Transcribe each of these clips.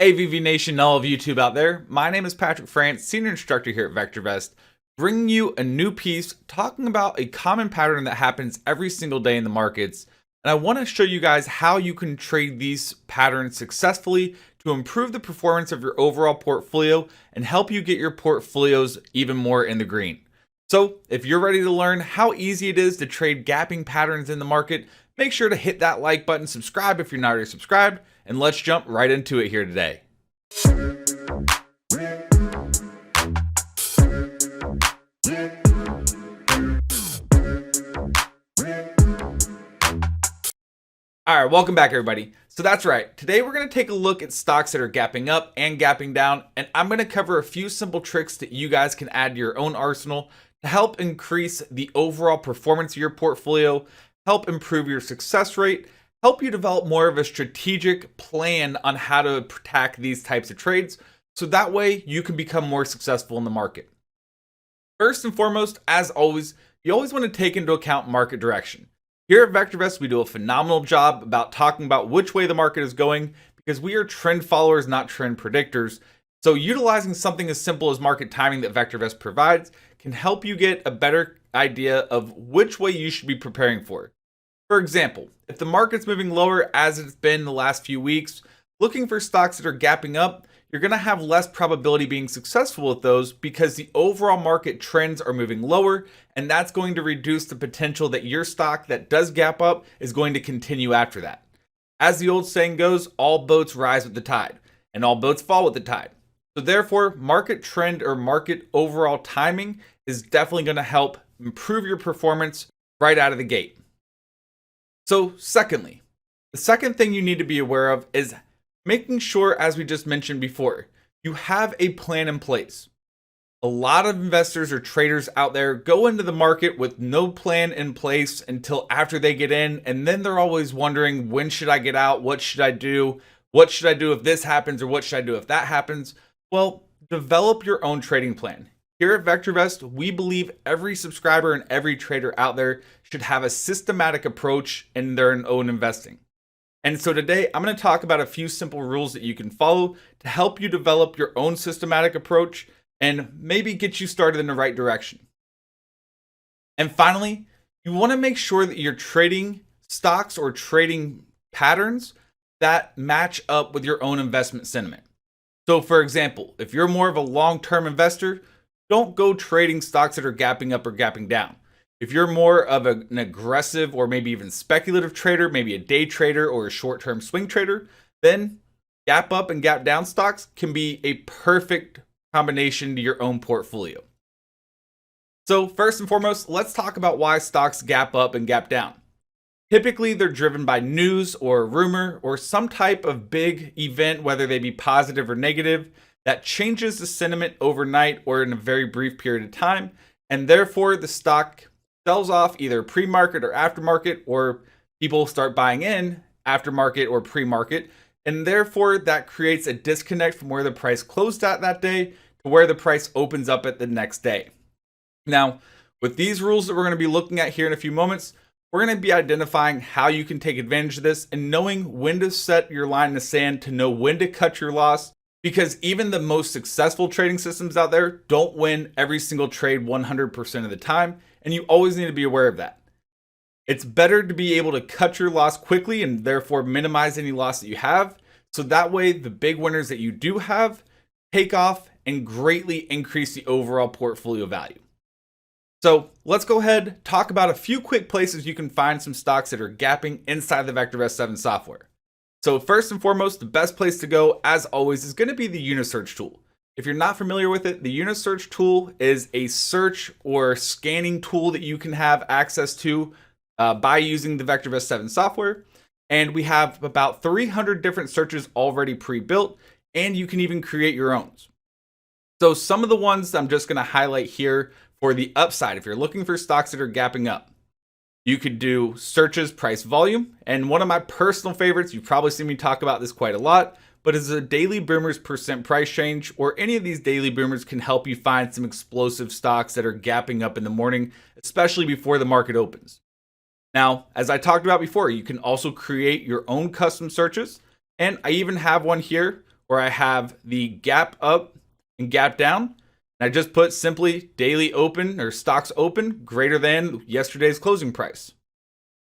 AVV Nation, all of YouTube out there. My name is Patrick France, Senior Instructor here at VectorVest, bringing you a new piece talking about a common pattern that happens every single day in the markets. And I want to show you guys how you can trade these patterns successfully to improve the performance of your overall portfolio and help you get your portfolios even more in the green. So if you're ready to learn how easy it is to trade gapping patterns in the market, make sure to hit that like button, subscribe if you're not already subscribed, and let's jump right into it here today. All right, welcome back everybody. So that's right, today we're going to take a look at stocks that are gapping up and gapping down, and I'm going to cover a few simple tricks that you guys can add to your own arsenal to help increase the overall performance of your portfolio, help improve your success rate, help you develop more of a strategic plan on how to attack these types of trades, so that way you can become more successful in the market. First and foremost, as always, you always want to take into account market direction. Here at VectorVest, we do a phenomenal job about talking about which way the market is going because we are trend followers, not trend predictors. So utilizing something as simple as market timing that VectorVest provides can help you get a better idea of which way you should be preparing for. For example, if the market's moving lower as it's been the last few weeks, looking for stocks that are gapping up, you're going to have less probability being successful with those because the overall market trends are moving lower, and that's going to reduce the potential that your stock that does gap up is going to continue after that. As the old saying goes, all boats rise with the tide, and all boats fall with the tide. So therefore, market trend or market overall timing is definitely going to help improve your performance right out of the gate. So secondly, the second thing you need to be aware of is making sure, as we just mentioned before, you have a plan in place. A lot of investors or traders out there go into the market with no plan in place until after they get in, and then they're always wondering, when should I get out? What should I do? What should I do if this happens, or what should I do if that happens? Well, develop your own trading plan. Here at VectorVest, we believe every subscriber and every trader out there should have a systematic approach in their own investing. And so today, I'm going to talk about a few simple rules that you can follow to help you develop your own systematic approach and maybe get you started in the right direction. And finally, you want to make sure that you're trading stocks or trading patterns that match up with your own investment sentiment. So for example, if you're more of a long-term investor, don't go trading stocks that are gapping up or gapping down. If you're more of an aggressive or maybe even speculative trader, maybe a day trader or a short-term swing trader, then gap up and gap down stocks can be a perfect combination to your own portfolio. So first and foremost, let's talk about why stocks gap up and gap down. Typically, they're driven by news or rumor or some type of big event, whether they be positive or negative, that changes the sentiment overnight or in a very brief period of time, and therefore the stock sells off either pre-market or aftermarket, or people start buying in aftermarket or pre-market, and therefore that creates a disconnect from where the price closed at that day to where the price opens up at the next day. Now, with these rules that we're going to be looking at here in a few moments, we're going to be identifying how you can take advantage of this and knowing when to set your line in the sand to know when to cut your loss. Because even the most successful trading systems out there don't win every single trade 100% of the time, and you always need to be aware of that. It's better to be able to cut your loss quickly and therefore minimize any loss that you have, so that way the big winners that you do have take off and greatly increase the overall portfolio value. So let's go ahead, talk about a few quick places you can find some stocks that are gapping inside the VectorVest 7 software. So first and foremost, the best place to go, as always, is going to be the Unisearch tool. If you're not familiar with it, the Unisearch tool is a search or scanning tool that you can have access to by using the VectorVest 7 software. And we have about 300 different searches already pre-built, and you can even create your own. So some of the ones I'm just going to highlight here for the upside, if you're looking for stocks that are gapping up. You could do searches, price, volume, and one of my personal favorites, you've probably seen me talk about this quite a lot, but is a daily boomers percent price change, or any of these daily boomers can help you find some explosive stocks that are gapping up in the morning, especially before the market opens. Now, as I talked about before, you can also create your own custom searches, and I even have one here where I have the gap up and gap down. And I just put simply daily open or stocks open greater than yesterday's closing price.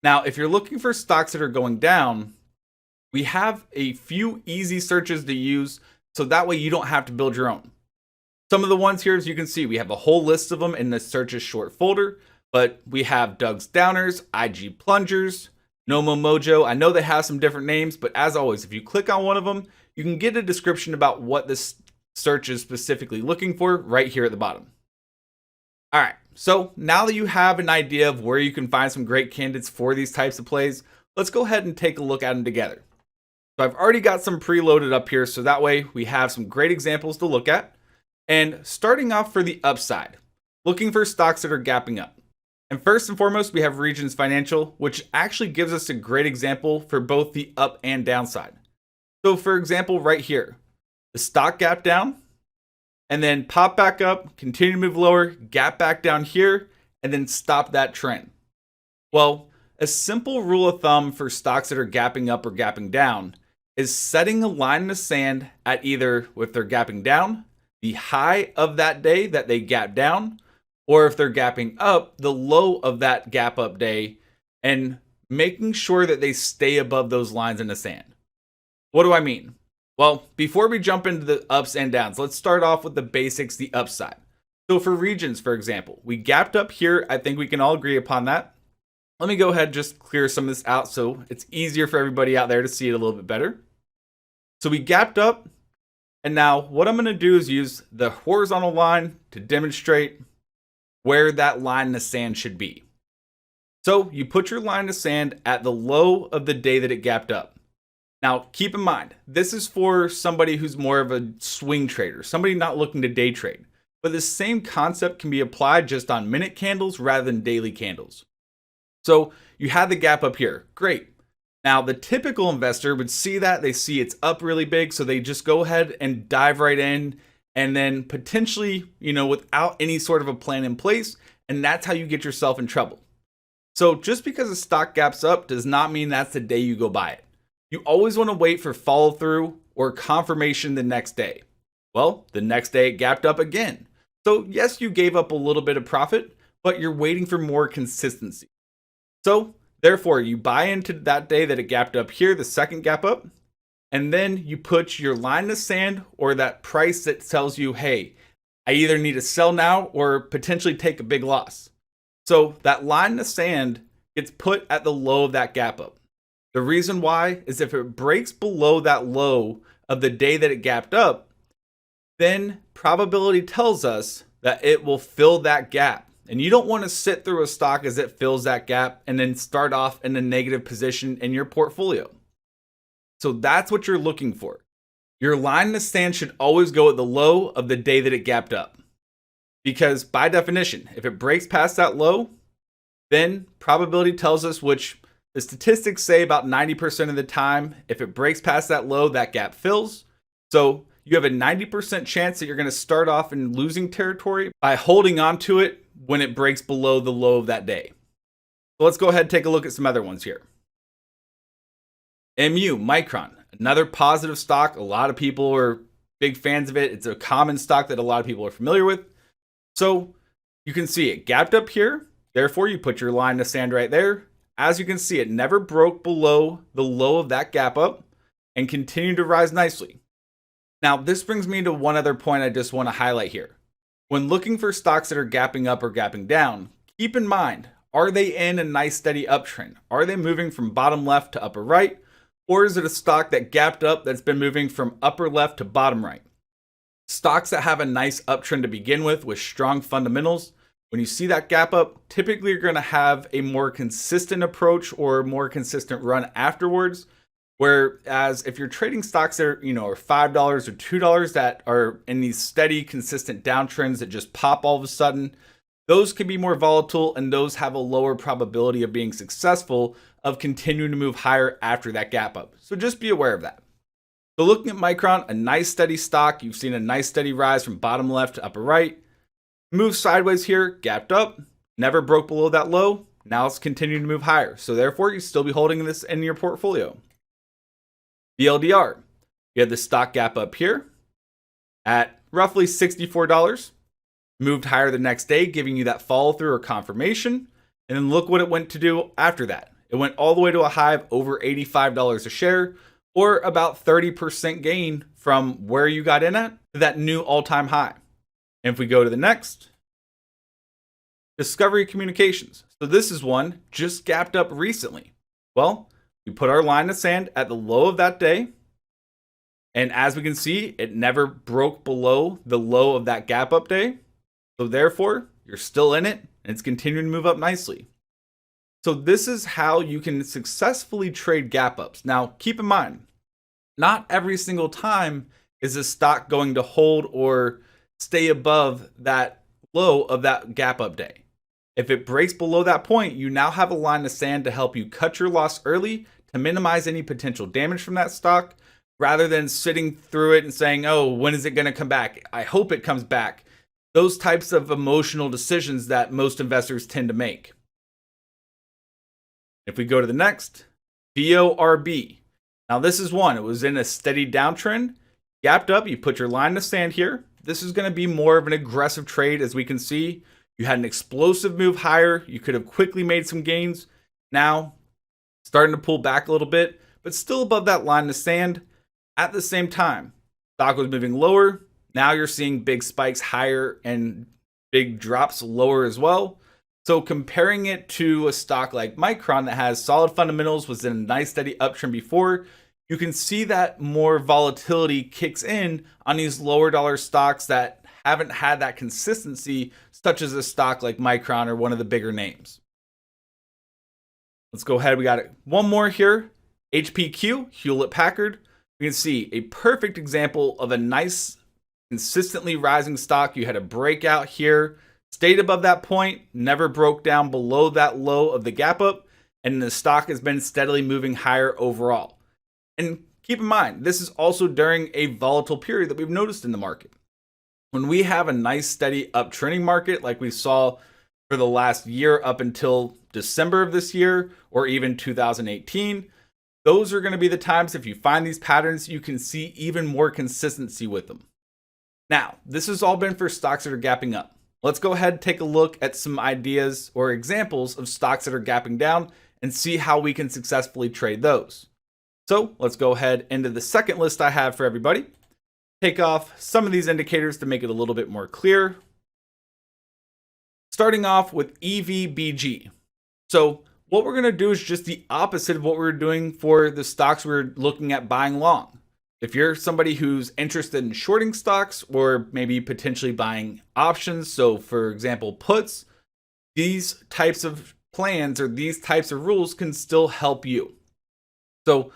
Now, if you're looking for stocks that are going down, we have a few easy searches to use so that way you don't have to build your own. Some of the ones here, as you can see, we have a whole list of them in the searches short folder, but we have Doug's Downers, IG Plungers, Nomo Mojo. I know they have some different names, but as always, if you click on one of them, you can get a description about what this search is specifically looking for right here at the bottom. All right, so now that you have an idea of where you can find some great candidates for these types of plays, let's go ahead and take a look at them together. So I've already got some preloaded up here, so that way we have some great examples to look at. And starting off for the upside, looking for stocks that are gapping up. And first and foremost, we have Regions Financial, which actually gives us a great example for both the up and downside. So for example, right here, the stock gap down, and then pop back up, continue to move lower, gap back down here, and then stop that trend. Well, a simple rule of thumb for stocks that are gapping up or gapping down is setting a line in the sand at either, if they're gapping down, the high of that day that they gap down, or if they're gapping up, the low of that gap up day, and making sure that they stay above those lines in the sand. What do I mean? Well, before we jump into the ups and downs, let's start off with the basics, the upside. So for Regions, for example, we gapped up here. I think we can all agree upon that. Let me go ahead and just clear some of this out so it's easier for everybody out there to see it a little bit better. So we gapped up, and now what I'm going to do is use the horizontal line to demonstrate where that line in the sand should be. So you put your line in the sand at the low of the day that it gapped up. Now, keep in mind, this is for somebody who's more of a swing trader, somebody not looking to day trade. But the same concept can be applied just on minute candles rather than daily candles. So you had the gap up here. Great. Now, the typical investor would see that. They see it's up really big, so they just go ahead and dive right in and then potentially, without any sort of a plan in place, and that's how you get yourself in trouble. So just because a stock gaps up does not mean that's the day you go buy it. You always want to wait for follow through or confirmation the next day. Well, the next day it gapped up again. So yes, you gave up a little bit of profit, but you're waiting for more consistency. So therefore, you buy into that day that it gapped up here, the second gap up, and then you put your line in the sand or that price that tells you, hey, I either need to sell now or potentially take a big loss. So that line in the sand gets put at the low of that gap up. The reason why is if it breaks below that low of the day that it gapped up, then probability tells us that it will fill that gap. And you don't want to sit through a stock as it fills that gap and then start off in a negative position in your portfolio. So that's what you're looking for. Your line in the sand should always go at the low of the day that it gapped up. Because by definition, if it breaks past that low, then probability tells us, which the statistics say about 90% of the time, if it breaks past that low, that gap fills. So you have a 90% chance that you're going to start off in losing territory by holding on to it when it breaks below the low of that day. So let's go ahead and take a look at some other ones here. Micron, another positive stock. A lot of people are big fans of it. It's a common stock that a lot of people are familiar with. So you can see it gapped up here. Therefore, you put your line in the sand right there. As you can see, it never broke below the low of that gap up and continued to rise nicely. Now, this brings me to one other point I just want to highlight here. When looking for stocks that are gapping up or gapping down, keep in mind, are they in a nice steady uptrend? Are they moving from bottom left to upper right? Or is it a stock that gapped up that's been moving from upper left to bottom right? Stocks that have a nice uptrend to begin with strong fundamentals, when you see that gap up, typically you're going to have a more consistent approach or more consistent run afterwards. Whereas if you're trading stocks that are $5 or $2 that are in these steady, consistent downtrends that just pop all of a sudden, those can be more volatile and those have a lower probability of being successful of continuing to move higher after that gap up. So just be aware of that. So looking at Micron, a nice steady stock. You've seen a nice steady rise from bottom left to upper right. Move sideways here, gapped up, never broke below that low. Now it's continuing to move higher. So therefore, you still be holding this in your portfolio. BLDR, You had the stock gap up here at roughly $64, moved higher the next day, giving you that follow through or confirmation. And then look what it went to do after that. It went all the way to a high of over $85 a share, or about 30% gain from where you got in at to that new all-time high. And if we go to the next, Discovery Communications. So this is one just gapped up recently. Well, we put our line in the sand at the low of that day. And as we can see, it never broke below the low of that gap up day. So therefore, you're still in it and it's continuing to move up nicely. So this is how you can successfully trade gap ups. Now, keep in mind, not every single time is a stock going to hold or stay above that low of that gap up day. If it breaks below that point, you now have a line of sand to help you cut your loss early to minimize any potential damage from that stock, rather than sitting through it and saying, oh, when is it going to come back? I hope it comes back. Those types of emotional decisions that most investors tend to make. If we go to the next, VORB. Now this is one, it was in a steady downtrend, gapped up, you put your line in the sand here. This is going to be more of an aggressive trade. As we can see, you had an explosive move higher. You could have quickly made some gains. Now, starting to pull back a little bit, but still above that line in the sand. At the same time, stock was moving lower. Now you're seeing big spikes higher and big drops lower as well. So comparing it to a stock like Micron that has solid fundamentals, was in a nice steady uptrend before, you can see that more volatility kicks in on these lower dollar stocks that haven't had that consistency, such as a stock like Micron or one of the bigger names. Let's go ahead. We got one more here. HPQ, Hewlett Packard. We can see a perfect example of a nice, consistently rising stock. You had a breakout here, stayed above that point, never broke down below that low of the gap up, and the stock has been steadily moving higher overall. And keep in mind, this is also during a volatile period that we've noticed in the market. When we have a nice steady uptrending market like we saw for the last year up until December of this year, or even 2018, those are going to be the times, if you find these patterns, you can see even more consistency with them. Now, this has all been for stocks that are gapping up. Let's go ahead and take a look at some ideas or examples of stocks that are gapping down and see how we can successfully trade those. So let's go ahead into the second list I have for everybody. Take off some of these indicators to make it a little bit more clear. Starting off with EVBG. So what we're going to do is just the opposite of what we were doing for the stocks we were looking at buying long. If you're somebody who's interested in shorting stocks or maybe potentially buying options, so for example, puts, these types of plans or these types of rules can still help you. So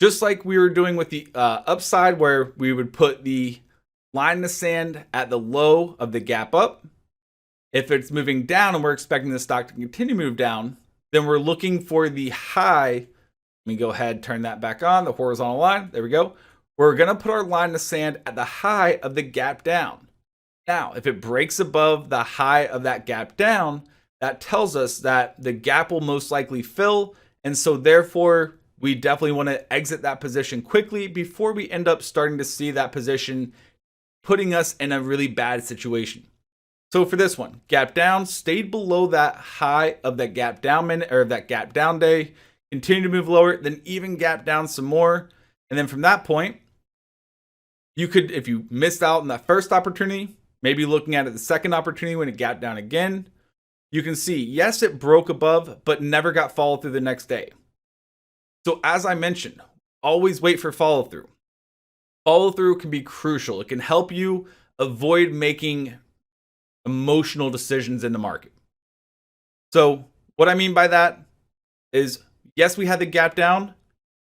just like we were doing with the upside, where we would put the line in the sand at the low of the gap up. If it's moving down and we're expecting the stock to continue to move down, then we're looking for the high. Let me go ahead, turn that back on, the horizontal line. There we go. We're going to put our line in the sand at the high of the gap down. Now, if it breaks above the high of that gap down, that tells us that the gap will most likely fill. And so therefore, we definitely want to exit that position quickly before we end up starting to see that position putting us in a really bad situation. So for this one, gap down, stayed below that high of that gap down minute or that gap down day, continue to move lower, then even gap down some more. And then from that point, you could, if you missed out on that first opportunity, maybe looking at it the second opportunity when it gapped down again, you can see, yes, it broke above, but never got follow through the next day. So as I mentioned, always wait for follow through. Follow through can be crucial. It can help you avoid making emotional decisions in the market. So what I mean by that is, yes, we had the gap down,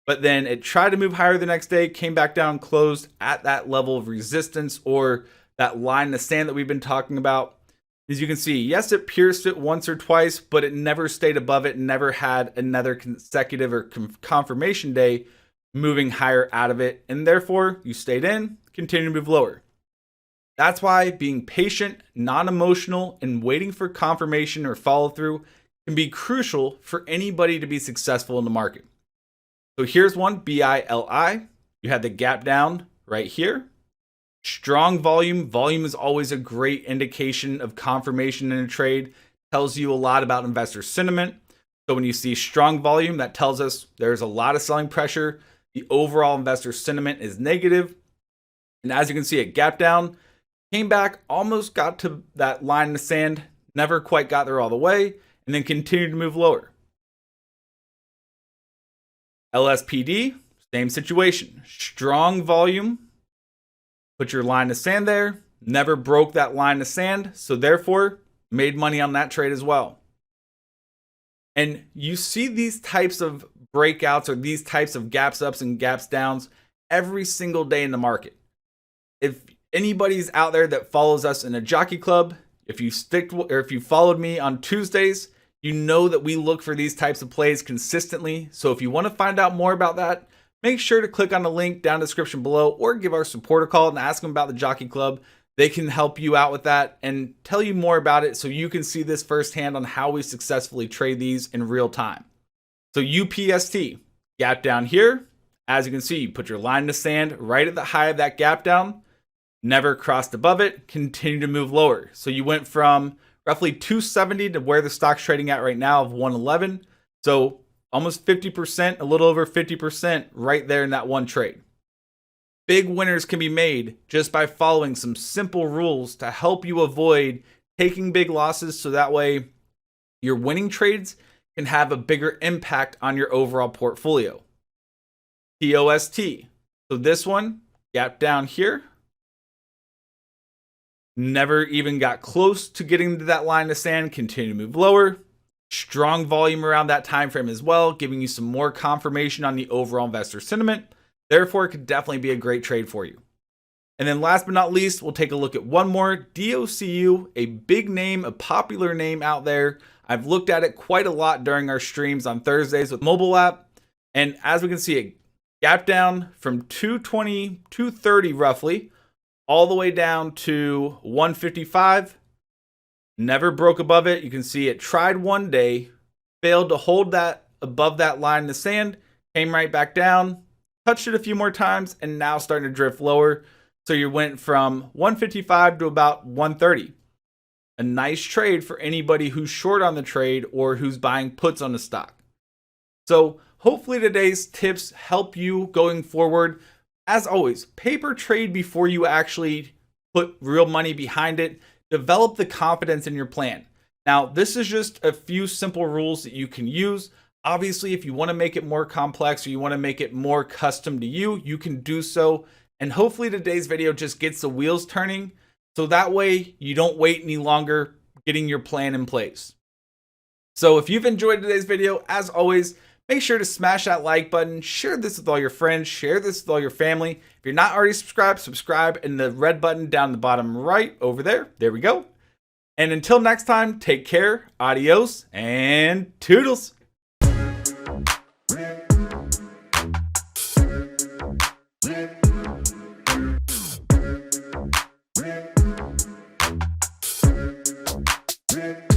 but then it tried to move higher the next day, came back down, closed at that level of resistance or that line in the sand that we've been talking about. As you can see, yes, it pierced it once or twice, but it never stayed above it, never had another consecutive or confirmation day moving higher out of it. And therefore, you stayed in, continue to move lower. That's why being patient, non-emotional, and waiting for confirmation or follow through can be crucial for anybody to be successful in the market. So here's one, BILI. You had the gap down right here. Strong volume. Volume is always a great indication of confirmation in a trade. Tells you a lot about investor sentiment. So when you see strong volume, that tells us there's a lot of selling pressure. The overall investor sentiment is negative. And as you can see, it gapped down, came back, almost got to that line in the sand, never quite got there all the way, and then continued to move lower. LSPD, same situation. Strong volume. Put your line of sand there, never broke that line of sand, so therefore made money on that trade as well. And you see these types of breakouts or these types of gaps ups and gaps downs every single day in the market. If anybody's out there that follows us in a jockey club, if you followed me on Tuesdays, you know that we look for these types of plays consistently. So if you want to find out more about that, make sure to click on the link down in the description below or give our support a call and ask them about the Jockey Club. They can help you out with that and tell you more about it so you can see this firsthand on how we successfully trade these in real time. So UPST, gap down here. As you can see, you put your line in the sand right at the high of that gap down, never crossed above it, continue to move lower. So you went from roughly 270 to where the stock's trading at right now of 111. So almost 50%, a little over 50% right there in that one trade. Big winners can be made just by following some simple rules to help you avoid taking big losses so that way your winning trades can have a bigger impact on your overall portfolio. TOST. So this one, gap down here. Never even got close to getting to that line of sand, continue to move lower. Strong volume around that time frame as well, giving you some more confirmation on the overall investor sentiment. Therefore, it could definitely be a great trade for you. And then last but not least, we'll take a look at one more. DOCU, a big name, a popular name out there. I've looked at it quite a lot during our streams on Thursdays with mobile app. And as we can see, it gapped down from 220, 230 roughly, all the way down to 155. Never broke above it. You can see it tried one day, failed to hold that above that line in the sand, came right back down, touched it a few more times, and now starting to drift lower. So you went from 155 to about 130. A nice trade for anybody who's short on the trade or who's buying puts on the stock. So hopefully today's tips help you going forward. As always, paper trade before you actually put real money behind it. Develop the confidence in your plan. Now, this is just a few simple rules that you can use. Obviously, if you want to make it more complex or you want to make it more custom to you, you can do so. And hopefully today's video just gets the wheels turning so that way you don't wait any longer getting your plan in place. So if you've enjoyed today's video, as always, make sure to smash that like button, share this with all your friends, share this with all your family. If you're not already subscribed, subscribe in the red button down the bottom right over there. There we go. And until next time, take care, adios, and toodles. Yeah.